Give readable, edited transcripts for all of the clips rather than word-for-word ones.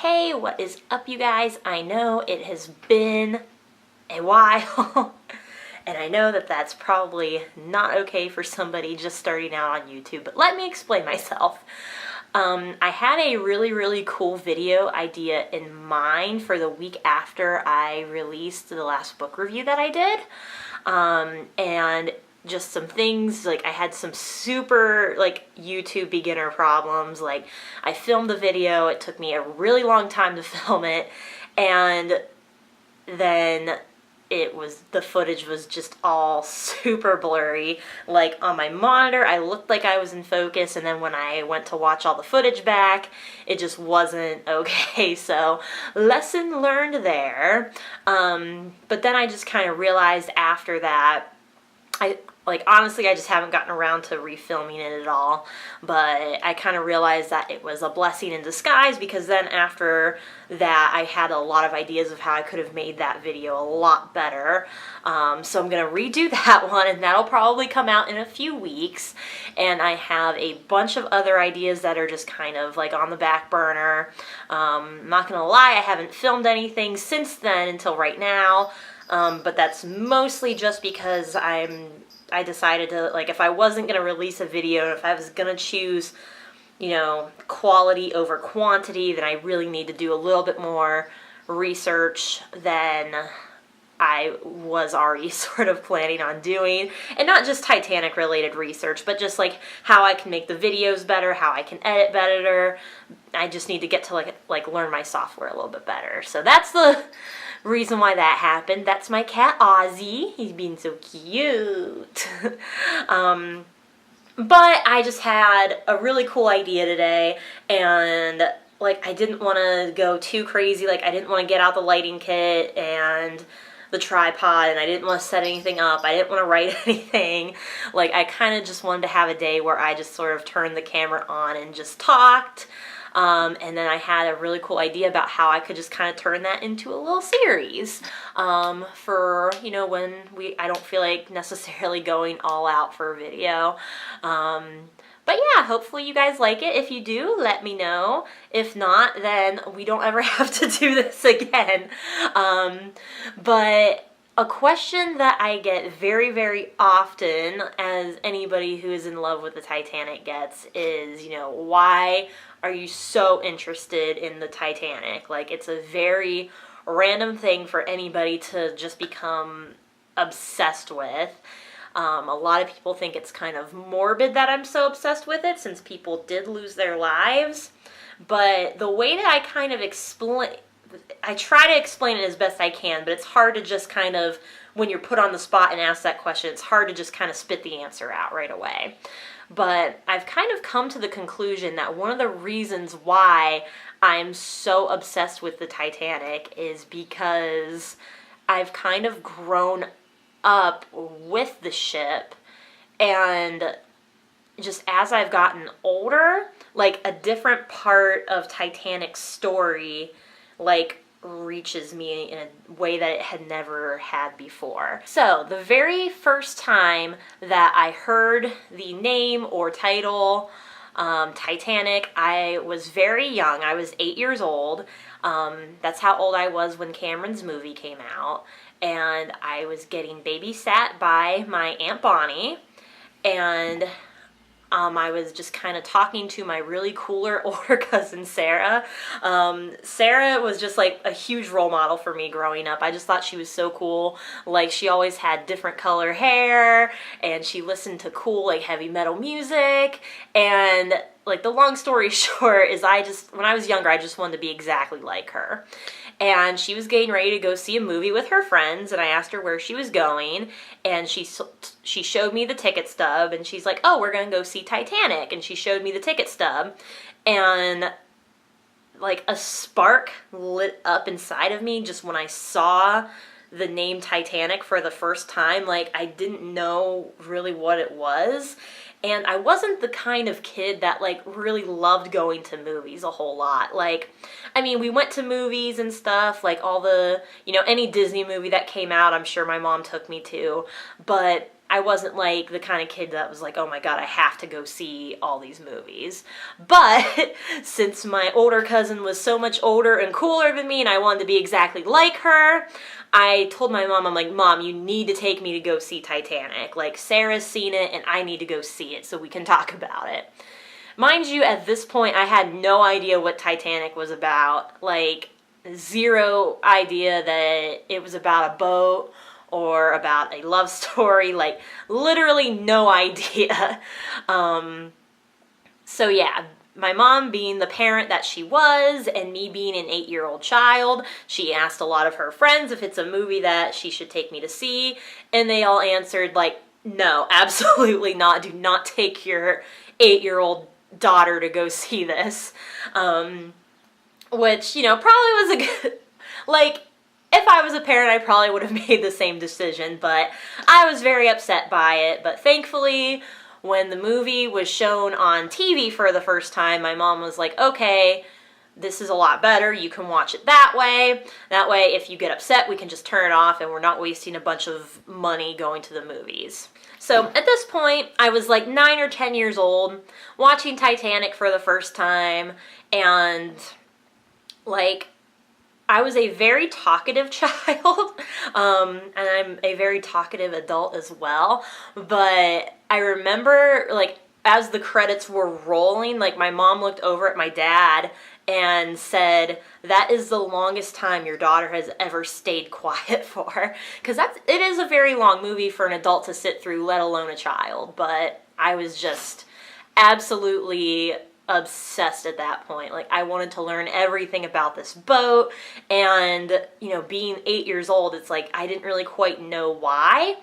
Hey, what is up, you guys? I know it has been a while, and I know that that's probably not okay for somebody just starting out on YouTube, but let me explain myself. I had a really cool video idea in mind for the week after I released the last book review that I did, and just some things, like I had some super YouTube beginner problems. Like, I filmed the video, it took me a really long time to film it, and then the footage was just all super blurry. Like, on my monitor I looked like I was in focus, and then when I went to watch all the footage back, it just wasn't okay. So lesson learned there. But then I just kind of realized after that, honestly, I just haven't gotten around to refilming it at all, but I kind of realized that it was a blessing in disguise, because then after that I had a lot of ideas of how I could have made that video a lot better. So I'm going to redo that one, and that'll probably come out in a few weeks, and I have a bunch of other ideas that are just kind of like on the back burner. I'm not going to lie, I haven't filmed anything since then until right now. But that's mostly just because I decided to, if I wasn't going to release a video, if I was going to choose, quality over quantity, then I really need to do a little bit more research than I was already sort of planning on doing. And not just Titanic related research, but just how I can make the videos better, how I can edit better. I just need to get to learn my software a little bit better. So that's the reason why that happened. That's my cat Ozzy. He's being so cute. But I just had a really cool idea today, and I didn't want to go too crazy. I didn't want to get out the lighting kit and the tripod, and I didn't want to set anything up. I didn't want to write anything. I kind of just wanted to have a day where I just sort of turned the camera on and just talked. And then I had a really cool idea about how I could just kind of turn that into a little series, for, when I don't feel like necessarily going all out for a video. But yeah, hopefully you guys like it. If you do, let me know. If not, then we don't ever have to do this again. But a question that I get very often, as anybody who is in love with the Titanic gets, is, why are you so interested in the Titanic? It's a very random thing for anybody to just become obsessed with. A lot of people think it's kind of morbid that I'm so obsessed with it, since people did lose their lives. But the way that I kind of I try to explain it as best I can, but it's hard to just kind of, when you're put on the spot and asked that question, it's hard to just kind of spit the answer out right away. But I've kind of come to the conclusion that one of the reasons why I'm so obsessed with the Titanic is because I've kind of grown up with the ship, and just as I've gotten older, a different part of Titanic's story reaches me in a way that it had never had before. So the very first time that I heard the name or title Titanic, I was very young. I was 8 years old. That's how old I was when Cameron's movie came out, and I was getting babysat by my Aunt Bonnie, and I was just kind of talking to my really cooler older cousin, Sarah. Sarah was just a huge role model for me growing up. I just thought she was so cool. She always had different color hair, and she listened to cool, heavy metal music. And, the long story short is when I was younger, I just wanted to be exactly like her. And she was getting ready to go see a movie with her friends, and I asked her where she was going, and she showed me the ticket stub, and she's like, "Oh, we're going to go see Titanic," and she showed me the ticket stub, and a spark lit up inside of me just when I saw the name Titanic for the first time. I didn't know really what it was. And I wasn't the kind of kid that really loved going to movies a whole lot. I mean, we went to movies and stuff, all the, any Disney movie that came out, I'm sure my mom took me to. But I wasn't like the kind of kid that was like, oh my god, I have to go see all these movies. But since my older cousin was so much older and cooler than me and I wanted to be exactly like her, I told my mom, I'm like, Mom, you need to take me to go see Titanic. Like, Sarah's seen it and I need to go see it so we can talk about it. Mind you, at this point, I had no idea what Titanic was about. Like, zero idea that it was about a boat or about a love story. Like, literally no idea. So yeah, my mom being the parent that she was, and me being an 8-year-old child, she asked a lot of her friends if it's a movie that she should take me to see, and they all answered, like, no, absolutely not. Do not take your 8-year-old daughter to go see this. Which, you know, probably was a good, like, if I was a parent, I probably would have made the same decision, but I was very upset by it. But thankfully, when the movie was shown on TV for the first time, my mom was like, okay, this is a lot better. You can watch it that way. That way, if you get upset, we can just turn it off and we're not wasting a bunch of money going to the movies. So at this point, I was like 9 or 10 years old, watching Titanic for the first time, and like, I was a very talkative child, and I'm a very talkative adult as well, but I remember, like, as the credits were rolling, like, my mom looked over at my dad and said, that is the longest time your daughter has ever stayed quiet for, because it is a very long movie for an adult to sit through, let alone a child, but I was just absolutely obsessed at that point. Like, I wanted to learn everything about this boat, and, you know, being 8 years old, it's like, I didn't really quite know why,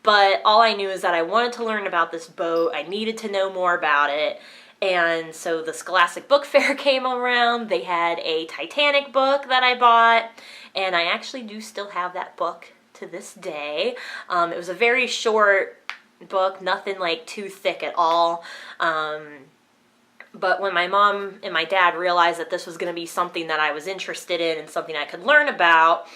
but all I knew is that I wanted to learn about this boat, I needed to know more about it, and so the Scholastic Book Fair came around, they had a Titanic book that I bought, and I actually do still have that book to this day. It was a very short book, nothing like too thick at all, but when my mom and my dad realized that this was going to be something that I was interested in and something I could learn about,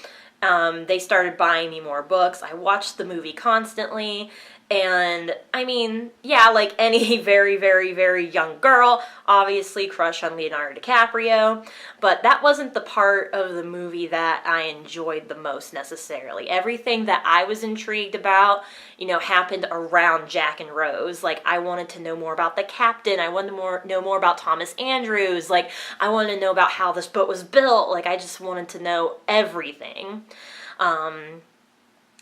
they started buying me more books. I watched the movie constantly, and I mean, yeah, like any very, very, very young girl, obviously crush on Leonardo DiCaprio, but that wasn't the part of the movie that I enjoyed the most necessarily. Everything that I was intrigued about, you know, happened around Jack and Rose. Like, I wanted to know more about the captain, I wanted to know more about Thomas Andrews, like, I wanted to know about how this boat was built, like, I just wanted to know everything.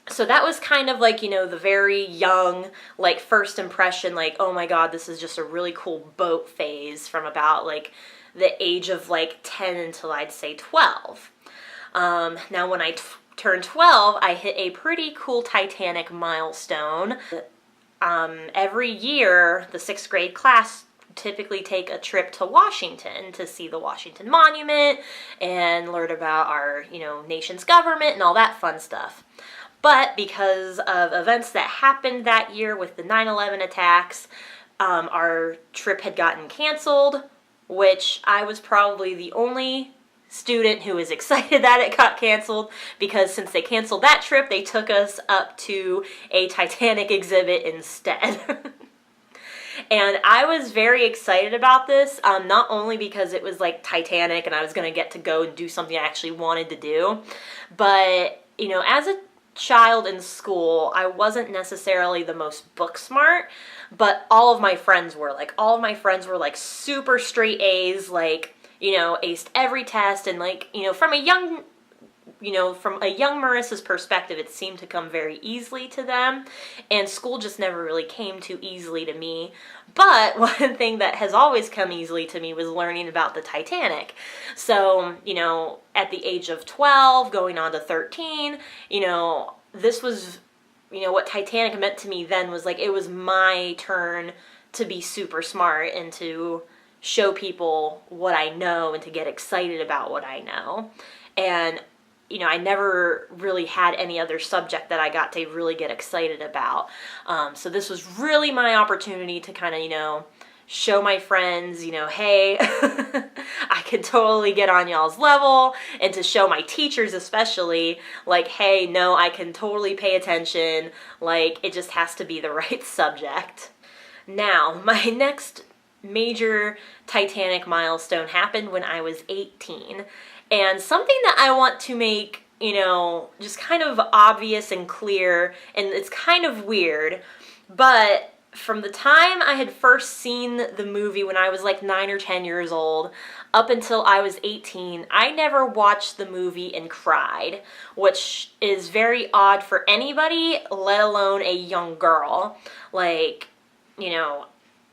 So that was kind of like, you know, the very young, like, first impression, like, oh my god, this is just a really cool boat phase from about, like, the age of, like, 10 until I'd say 12. Now, when I turned 12, I hit a pretty cool Titanic milestone. Every year, the 6th grade class typically take a trip to Washington to see the Washington Monument and learn about our, you know, nation's government and all that fun stuff. But because of events that happened that year with the 9/11 attacks, our trip had gotten canceled, which I was probably the only student who was excited that it got canceled, because since they canceled that trip, they took us up to a Titanic exhibit instead. And I was very excited about this, not only because it was like Titanic and I was going to get to go and do something I actually wanted to do, but, you know, as a child in school, I wasn't necessarily the most book smart, but all of my friends were. Like, all of my friends were, like, super straight A's, like, you know, aced every test, and, like, you know, from a young Marissa's perspective, it seemed to come very easily to them, and school just never really came too easily to me. But one thing that has always come easily to me was learning about the Titanic. So, you know, at the age of 12, going on to 13, you know, this was, you know, what Titanic meant to me then was like, it was my turn to be super smart and to show people what I know and to get excited about what I know. And you know, I never really had any other subject that I got to really get excited about. So this was really my opportunity to kind of, you know, show my friends, you know, hey, I can totally get on y'all's level, and to show my teachers especially, like, hey, no, I can totally pay attention, like, it just has to be the right subject. Now, my next major Titanic milestone happened when I was 18, and something that I want to make, you know, just kind of obvious and clear, and it's kind of weird, but from the time I had first seen the movie when I was like 9 or 10 years old up until I was 18, I never watched the movie and cried, which is very odd for anybody, let alone a young girl. Like, you know,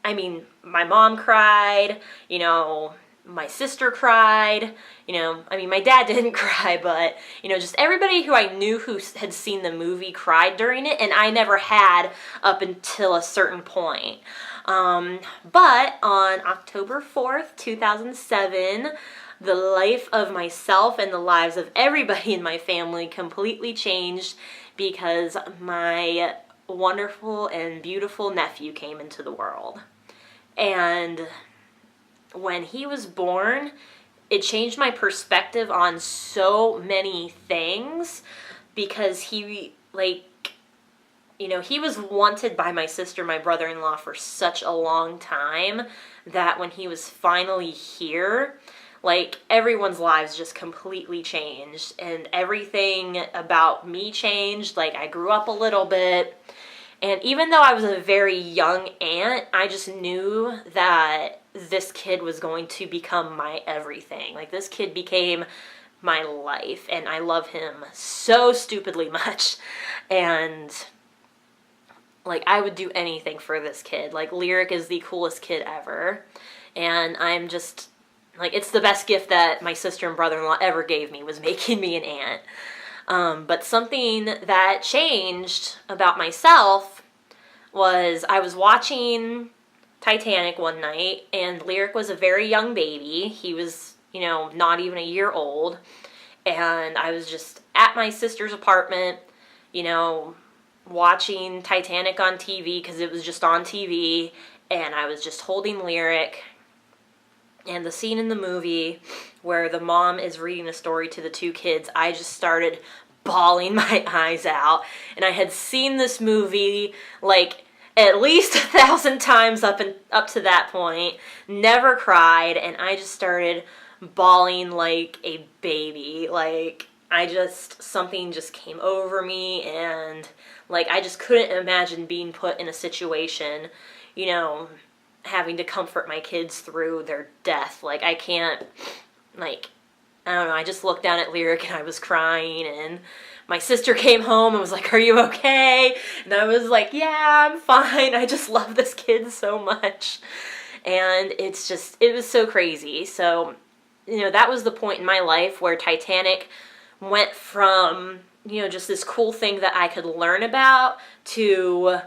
I mean, my mom cried, you know, my sister cried, you know, I mean, my dad didn't cry, but, you know, just everybody who I knew who had seen the movie cried during it, and I never had up until a certain point. But on October 4th, 2007, the life of myself and the lives of everybody in my family completely changed because my wonderful and beautiful nephew came into the world. And when he was born, it changed my perspective on so many things because he, like, you know, he was wanted by my sister, my brother-in-law, for such a long time that when he was finally here, like, everyone's lives just completely changed and everything about me changed. Like, I grew up a little bit, and even though I was a very young aunt, I just knew that this kid was going to become my everything. Like, this kid became my life, and I love him so stupidly much. And, like, I would do anything for this kid. Like, Lyric is the coolest kid ever. And I'm just, like, it's the best gift that my sister and brother-in-law ever gave me, was making me an aunt. But something that changed about myself was I was watching Titanic one night, and Lyric was a very young baby. He was, you know, not even a year old, and I was just at my sister's apartment, you know, watching Titanic on TV because it was just on TV, and I was just holding Lyric, and the scene in the movie where the mom is reading a story to the two kids, I just started bawling my eyes out. And I had seen this movie like at least 1,000 times up to that point, never cried, and I just started bawling like a baby. Like, something just came over me, and like, I just couldn't imagine being put in a situation, you know, having to comfort my kids through their death. Like, I can't, like, I don't know, I just looked down at Lyric and I was crying, and my sister came home and was like, "Are you okay?" And I was like, "Yeah, I'm fine. I just love this kid so much." And it was so crazy. So, you know, that was the point in my life where Titanic went from, you know, just this cool thing that I could learn about to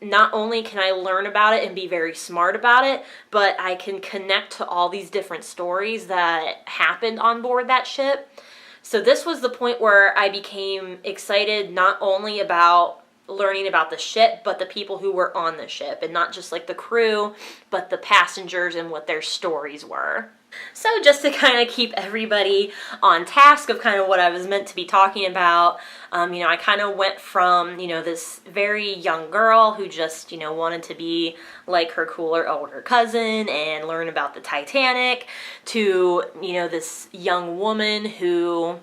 not only can I learn about it and be very smart about it, but I can connect to all these different stories that happened on board that ship. So this was the point where I became excited not only about learning about the ship, but the people who were on the ship, and not just like the crew, but the passengers and what their stories were. So just to kind of keep everybody on task of kind of what I was meant to be talking about, you know, I kind of went from, you know, this very young girl who just, you know, wanted to be like her cooler older cousin and learn about the Titanic, to, you know, this young woman who,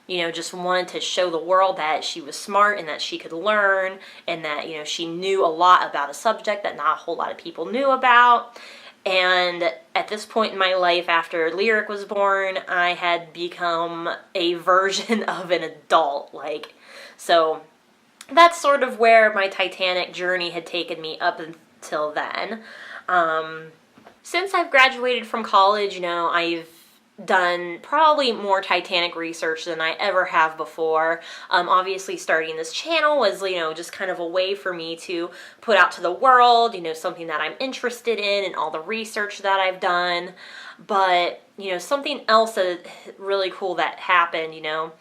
you know, just wanted to show the world that she was smart and that she could learn, and that, you know, she knew a lot about a subject that not a whole lot of people knew about. And at this point in my life, after Lyric was born, I had become a version of an adult. Like, so that's sort of where my Titanic journey had taken me up until then. Since I've graduated from college, you know, I've done probably more Titanic research than I ever have before. Obviously starting this channel was, you know, just kind of a way for me to put out to the world, you know, something that I'm interested in and all the research that I've done. But, you know, something else that really cool that happened, you know,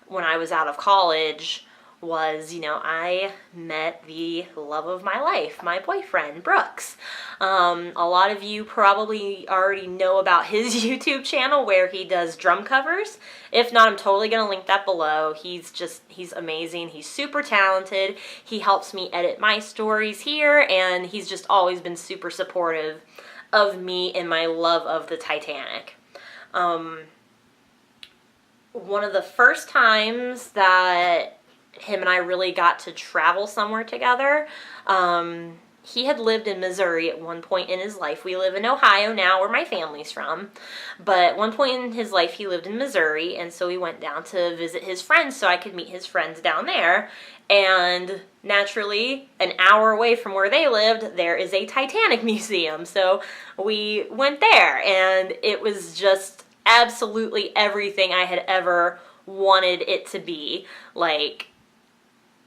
when I was out of college was, I met the love of my life, my boyfriend, Brooks. A lot of you probably already know about his YouTube channel where he does drum covers. If not, I'm totally going to link that below. He's amazing. He's super talented. He helps me edit my stories here, and he's just always been super supportive of me and my love of the Titanic. One of the first times that him and I really got to travel somewhere together, he had lived in Missouri at one point in his life. We live in Ohio now, where my family's from. But at one point in his life, he lived in Missouri, and so we went down to visit his friends so I could meet his friends down there. And naturally, an hour away from where they lived, there is a Titanic museum. So we went there, and it was just absolutely everything I had ever wanted it to be. Like,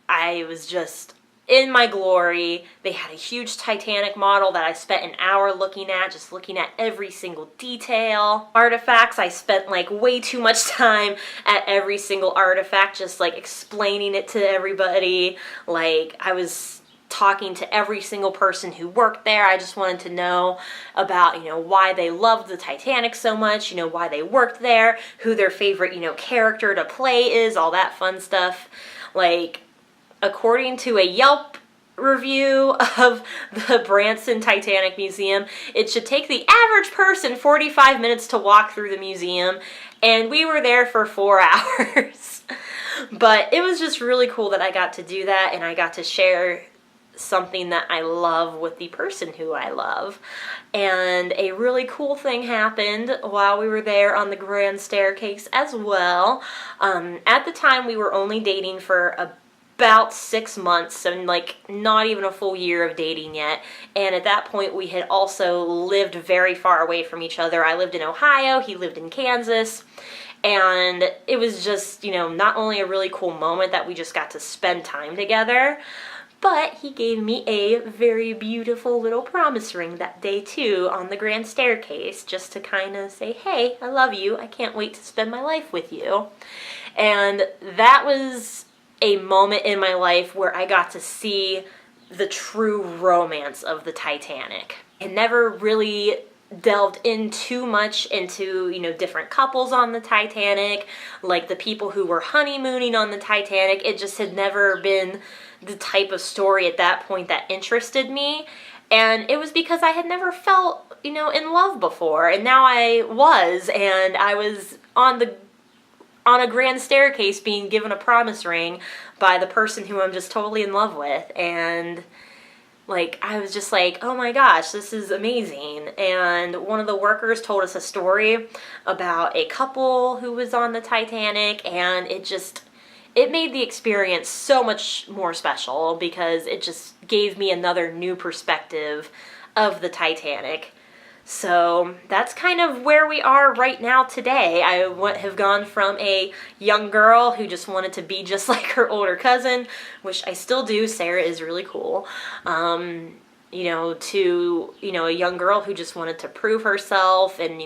I was just in my glory. They had a huge Titanic model that I spent an hour looking at, just looking at every single detail. Artifacts, I spent like way too much time at every single artifact, just like explaining it to everybody. Like, I was talking to every single person who worked there. I just wanted to know about, why they loved the Titanic so much, why they worked there, who their favorite, character to play is, all that fun stuff. Like, according to a Yelp review of the Branson Titanic Museum, it should take the average person 45 minutes to walk through the museum, and we were there for 4 hours. But it was just really cool that I got to do that, and I got to share something that I love with the person who I love. And a really cool thing happened while we were there on the grand staircase as well. At the time, we were only dating for about 6 months, so like not even a full year of dating yet. And at that point, we had also lived very far away from each other. I lived in Ohio, he lived in Kansas. And it was just, not only a really cool moment that we just got to spend time together, but he gave me a very beautiful little promise ring that day too on the grand staircase, just to kind of say, hey, I love you. I can't wait to spend my life with you. And that was a moment in my life where I got to see the true romance of the Titanic. I never really delved in too much into, different couples on the Titanic, like the people who were honeymooning on the Titanic. It just had never been the type of story at that point that interested me. And it was because I had never felt, in love before. And now I was, and I was on a grand staircase being given a promise ring by the person who I'm just totally in love with. And like, I was just like, oh my gosh, this is amazing. And one of the workers told us a story about a couple who was on the Titanic, and it made the experience so much more special because it just gave me another new perspective of the Titanic. So that's kind of where we are right now today. I have gone from a young girl who just wanted to be just like her older cousin, which I still do. Sarah is really cool. To, a young girl who just wanted to prove herself and,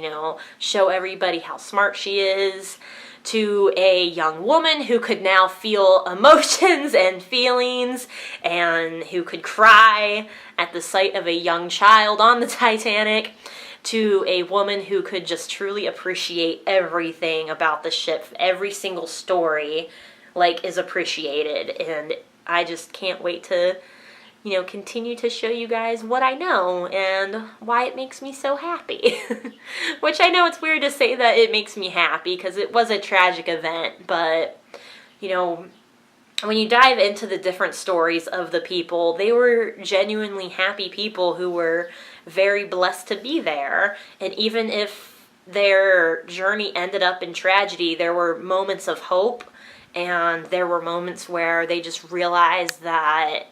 show everybody how smart she is, to a young woman who could now feel emotions and feelings and who could cry at the sight of a young child on the Titanic, to a woman who could just truly appreciate everything about the ship. Every single story, is appreciated. And I just can't wait to, continue to show you guys what I know and why it makes me so happy. Which I know it's weird to say that it makes me happy because it was a tragic event, but, when you dive into the different stories of the people, they were genuinely happy people who were very blessed to be there. And even if their journey ended up in tragedy, there were moments of hope, and there were moments where they just realized that,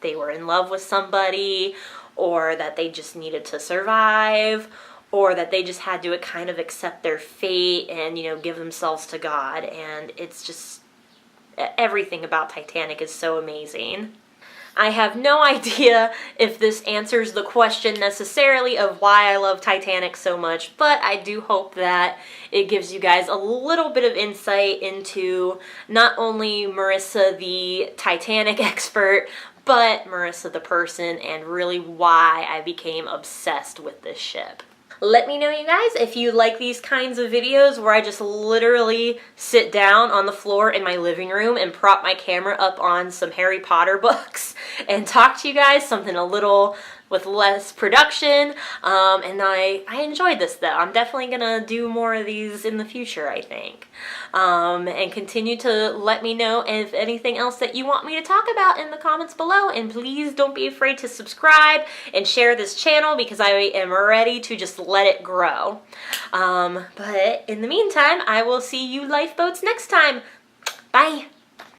they were in love with somebody, or that they just needed to survive, or that they just had to kind of accept their fate and, give themselves to God. And it's just, everything about Titanic is so amazing. I have no idea if this answers the question necessarily of why I love Titanic so much, but I do hope that it gives you guys a little bit of insight into not only Marissa the Titanic expert, but Marissa the person, and really why I became obsessed with this ship. Let me know, you guys, if you like these kinds of videos where I just literally sit down on the floor in my living room and prop my camera up on some Harry Potter books and talk to you guys, something a little with less production. And I enjoyed this though. I'm definitely gonna do more of these in the future, I think. And continue to let me know if anything else that you want me to talk about in the comments below. And please don't be afraid to subscribe and share this channel, because I am ready to just let it grow. But in the meantime, I will see you lifeboats next time. Bye.